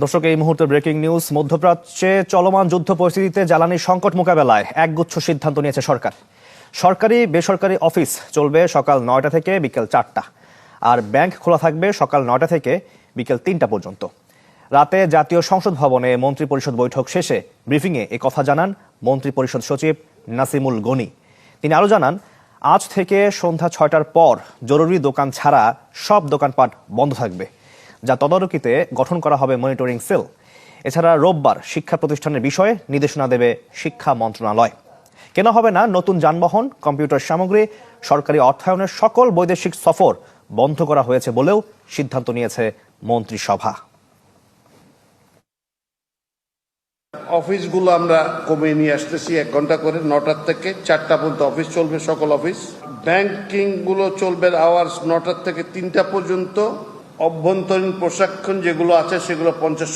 দর্শক, এই মুহূর্তে ব্রেকিং নিউজ। মধ্যপ্রাচ্যে চলমান যুদ্ধ পরিস্থিতিতে জ্বালানি সংকট মোকাবেলায় একগুচ্ছ সিদ্ধান্ত নিয়েছে সরকার। সরকারি বেসরকারি অফিস চলবে সকাল 9টা থেকে বিকেল 4টা, আর ব্যাংক খোলা থাকবে সকাল 9টা থেকে বিকেল 3টা পর্যন্ত। রাতে জাতীয় সংসদ ভবনে মন্ত্রী পরিষদ বৈঠক শেষে ব্রিফিংয়ে কথা জানান মন্ত্রী পরিষদ সচিব নাসিমুল গনি। তিনি আরও জানান, আজ থেকে সন্ধ্যা 6টার পর জরুরি দোকান ছাড়া সব দোকানপাট বন্ধ থাকবে, যা তদারকিতে গঠন করা হবে মনিটরিং সেল। এছাড়া রোববার শিক্ষা প্রতিষ্ঠানের বিষয়ে নির্দেশনা দেবে শিক্ষা মন্ত্রণালয়। কেনা হবে না নতুন যানবাহন, কম্পিউটার সামগ্রী। সরকারি অর্থায়নের সকল বৈদেশিক সফর বন্ধ করা হয়েছে বলেও সিদ্ধান্ত নিয়েছে মন্ত্রিসভা। অফিসগুলো আমরা কমিয়ে নিয়ে আসতেছি, 1 ঘন্টা করে 9টা থেকে 4টা পর্যন্ত অফিস চলবে, সকল অফিস। ব্যাংকিং গুলো চলবে আওয়ার্স 9টা থেকে 3টা পর্যন্ত। অভ্যন্তরীণ প্রশিক্ষণ যেগুলো আছে সেগুলো 50